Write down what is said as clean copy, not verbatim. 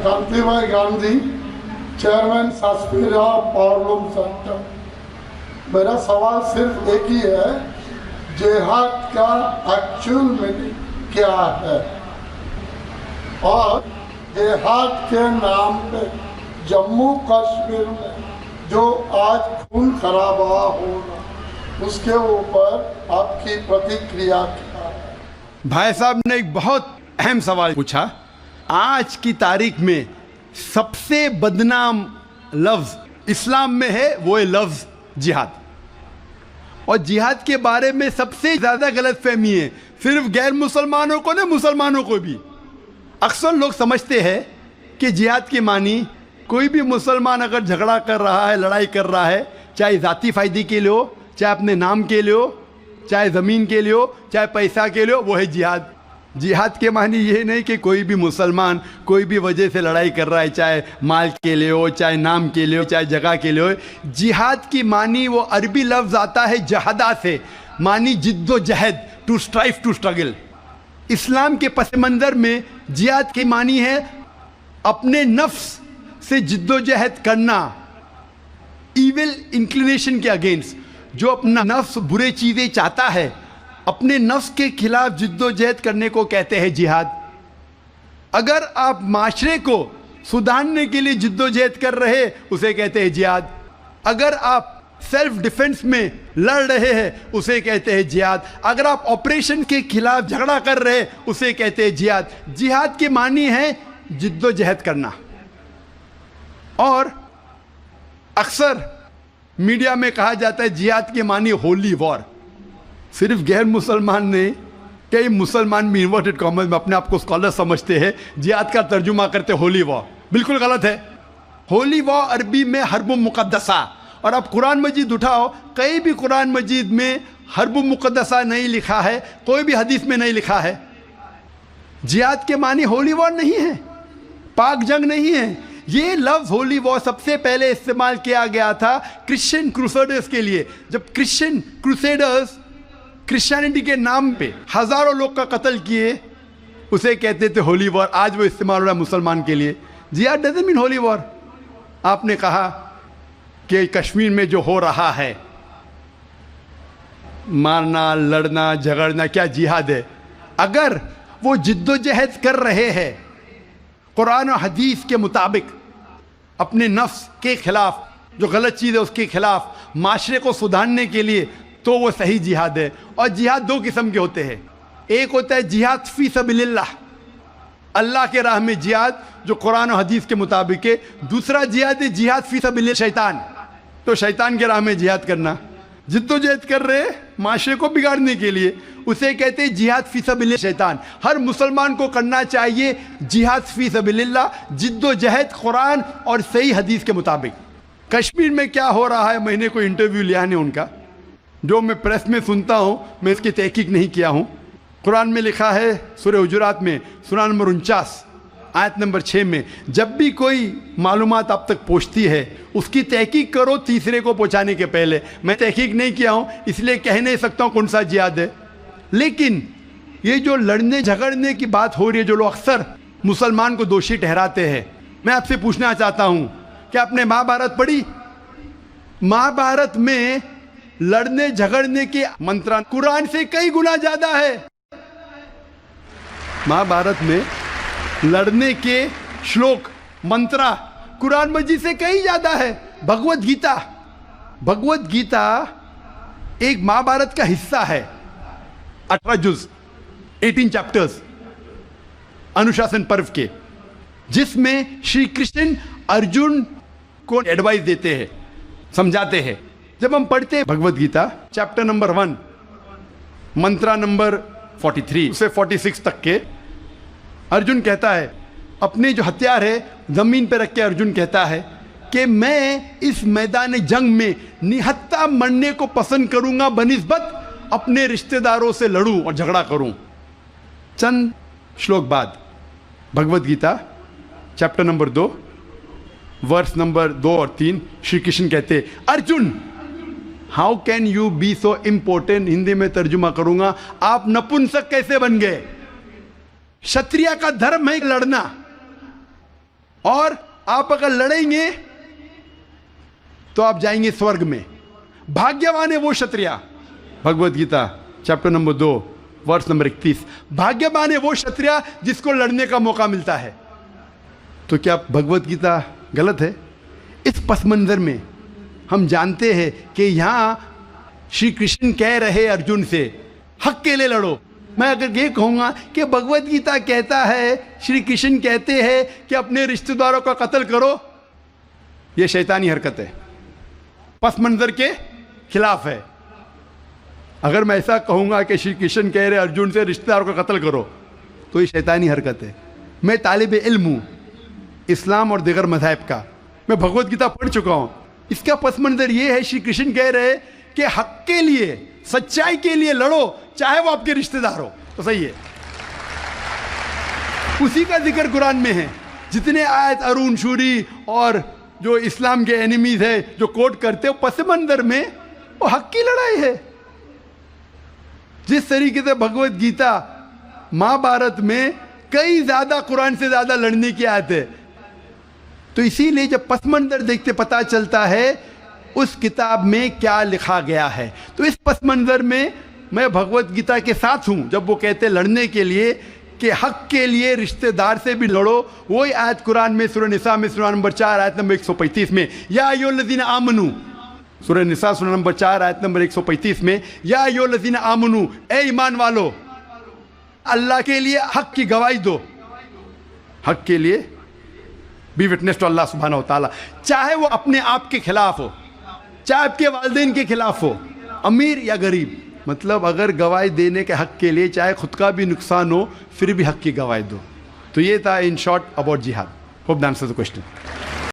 Kantibhai Gandhi, chairman सास्पीरा powerloom centre. मेरा सवाल सिर्फ एक ही है, जिहाद का एक्चुअल मीनिंग क्या है? और जिहाद के नाम पे जम्मू कश्मीर में जो आज खून खराबा हो रहा, उसके ऊपर आपकी प्रतिक्रिया क्या है? भाई साहब ने एक बहुत अहम सवाल पूछा। आज की तारीख में सबसे बदनाम लफ्ज इस्लाम में है, वो है लफ्ज जिहाद। और जिहाद के बारे में सबसे ज्यादा गलतफहमी है, सिर्फ गैर मुसलमानों को ना, मुसलमानों को भी। अक्सर लोग समझते हैं कि जिहाद की मानी कोई भी मुसलमान अगर झगड़ा कर रहा है, लड़ाई कर रहा है, चाहे ज़ाती फ़ायदे के लिए हो, चाहे अपने नाम के लिए हो, चाहे ज़मीन के लिए हो, चाहे पैसा के लिए हो, वो है जिहाद। जिहाद के मानी ये नहीं कि कोई भी मुसलमान कोई भी वजह से लड़ाई कर रहा है, चाहे माल के लिए हो, चाहे नाम के लिए हो, चाहे जगह के लिए हो। जिहाद की मानी वो अरबी लफ्ज़ आता है जहदा से, मानी जिद्दोजहद, टू स्ट्राइव, टू स्ट्रगल। इस्लाम के पस मंज़र में जिहाद की मानी है अपने नफ्स से जिद्दोजहद करना, ईविल इंक्लिनेशन के अगेंस्ट। जो अपना नफ्स बुरे चीज़ें चाहता है, अपने नफ्स के खिलाफ जिद्दोजहद करने को कहते हैं जिहाद। अगर आप माशरे को सुधारने के लिए जिद्दोजहद कर रहे, उसे कहते हैं जिहाद। अगर आप सेल्फ डिफेंस में लड़ रहे हैं, उसे कहते हैं जिहाद। अगर आप ऑपरेशन के खिलाफ झगड़ा कर रहे हैं, उसे कहते हैं जिहाद। जिहाद की मानी है जिद्दोजहद करना। और अक्सर मीडिया में कहा जाता है जिहाद की मानी होली वॉर। सिर्फ गैर मुसलमान ने, कई मुसलमान भी इन्वर्टेड कॉमर्स में अपने आप को स्कॉलर समझते हैं, जिहाद का तर्जुमा करते होली वॉर। बिल्कुल गलत है। होली वॉर अरबी में हर्ब मुक़द्दसा, और आप कुरान मजीद उठाओ, कहीं भी कुरान मजीद में हर्ब मुक़द्दसा नहीं लिखा है, कोई भी हदीस में नहीं लिखा है। जिहाद के मानी होली वॉर नहीं है, पाक जंग नहीं है। ये लफ्ज़ होली वॉर सबसे पहले इस्तेमाल किया गया था क्रिश्चियन क्रूसेडर्स के लिए। जब क्रिश्चियन क्रूसेडर्स क्रिश्चियनिटी के नाम पे हज़ारों लोग का कत्ल किए, उसे कहते थे होली वॉर। आज वो इस्तेमाल हो रहा है मुसलमान के लिए। जिहाद डजंट मीन होली वॉर। आपने कहा कि कश्मीर में जो हो रहा है, मारना, लड़ना, झगड़ना, क्या जिहाद है? अगर वो जिद्दोजहद कर रहे हैं कुरान और हदीस के मुताबिक, अपने नफ्स के खिलाफ, जो गलत चीज़ है उसके खिलाफ, माशरे को सुधारने के लिए, तो वो सही जिहाद है। और जिहाद दो किस्म के होते हैं। एक होता है जिहाद फी सबीलिल्लाह, अल्लाह के राह में जिहाद, जो कुरान और हदीस के मुताबिक है। दूसरा जिहाद है जिहाद फी सबीलिल्लाह शैतान, तो शैतान के राह में जिहाद करना। जिद्दोजहद कर रहे माशरे को बिगाड़ने के लिए, उसे कहते हैं जिहाद फी सबीलिल्लाह शैतान। हर मुसलमान को करना चाहिए जिहाद फी सबीलिल्लाह, जिद्दोजहद कुरान और सही हदीस के मुताबिक। कश्मीर में क्या हो रहा है, मैंने कोई इंटरव्यू लिया नहीं उनका, जो मैं प्रेस में सुनता हूँ, मैं इसकी तहकीक नहीं किया हूँ। कुरान में लिखा है सूरह हुजुरात में, सूरा नंबर 49 आयत नंबर 6 में, जब भी कोई मालूमात आप तक पहुँचती है, उसकी तहकीक करो तीसरे को पहुँचाने के पहले। मैं तहकीक नहीं किया हूँ, इसलिए कह नहीं सकता हूँ कौन सा जिहाद है। लेकिन ये जो लड़ने झगड़ने की बात हो रही है, जो लोग अक्सर मुसलमान को दोषी ठहराते हैं, मैं आपसे पूछना चाहता हूँ कि आपने महाभारत पढ़ी? महाभारत में लड़ने झगड़ने के मंत्र कुरान से कई गुना ज्यादा है। महाभारत में लड़ने के श्लोक, मंत्रा कुरान मजीद से कई ज्यादा है। भगवत गीता, भगवत गीता एक महाभारत का हिस्सा है, 18 जुज, 18 चैप्टर्स, अनुशासन पर्व के, जिसमें श्री कृष्ण अर्जुन को एडवाइस देते हैं, समझाते हैं। जब हम पढ़ते हैं भगवत गीता चैप्टर नंबर 1, मंत्रा नंबर 43 से 46 तक के, अर्जुन कहता है, अपने जो हथियार है जमीन पर रख के अर्जुन कहता है कि मैं इस मैदान जंग में निहत्था मरने को पसंद करूंगा बनिस्बत अपने रिश्तेदारों से लड़ूं और झगड़ा करूं। चंद श्लोक बाद Bhagavad Gita chapter number 2 verse number 2 और 3 श्री कृष्ण कहते, Arjun how can you be so important. Hindi में तर्जुमा करूंगा, आप नपुंसक कैसे बन गए? क्षत्रिय का धर्म है लड़ना, और आप अगर लड़ेंगे तो आप जाएंगे स्वर्ग में। भाग्यवान है वो क्षत्रिय, Bhagavad Gita chapter number 2 verse number 31। भाग्यवान है वो क्षत्रिय जिसको लड़ने का मौका मिलता है। तो क्या भगवत गीता गलत है? इस पस मंजर में हम जानते हैं कि यहाँ श्री कृष्ण कह रहे अर्जुन से हक के लिए लड़ो। मैं अगर ये कहूँगा कि भगवत गीता कहता है, श्री कृष्ण कहते हैं कि अपने रिश्तेदारों का कत्ल करो, ये शैतानी हरकत है, पस मंजर के खिलाफ है। अगर मैं ऐसा कहूँगा कि श्री कृष्ण कह रहे अर्जुन से रिश्तेदारों का कत्ल करो, तो ये शैतानी हरकत है। मैं तालिब इल्म हूँ इस्लाम और दीगर मज़ाहिब का, मैं भगवत गीता पढ़ चुका हूँ। इसका पस मंजर ये है, श्री कृष्ण कह रहे कि हक के लिए, सच्चाई के लिए लड़ो, चाहे वो आपके रिश्तेदार हो। तो सही है, उसी का जिक्र कुरान में है। जितने आयत अरुण शूरी और जो इस्लाम के एनिमीज है जो कोट करते हो, पस मंजर में वो हक की लड़ाई है। जिस तरीके से भगवत गीता महाभारत में कई ज्यादा कुरान से ज्यादा लड़ने की आयत है, तो इसीलिए जब पस मंजर देखते पता चलता है उस किताब में क्या लिखा गया है। तो इस पस मंजर में मैं भगवत गीता के साथ हूं जब वो कहते लड़ने के लिए कि हक के लिए रिश्तेदार से भी लड़ो। वही आयत कुरान में सूरह निसा में सूरह नंबर 4 आयत नंबर 135 में, या अय्युहल्लज़ीना आमनू, सूरह निसा सूरह नंबर 4 आयत नंबर 135 में, या अय्युहल्लज़ीना आमनू, ए ईमान वालो, अल्लाह के लिए हक की गवाही दो। हक के लिए बी विटनेस टू अल्लाह सुब्हानहू व तआला, चाहे वो अपने आप के खिलाफ हो, चाहे आपके वालिदैन के खिलाफ हो, अमीर या गरीब। मतलब अगर गवाही देने के हक के लिए चाहे खुद का भी नुकसान हो, फिर भी हक की गवाही दो। तो ये था इन शॉर्ट अबाउट जिहाद। Hope the answer the question.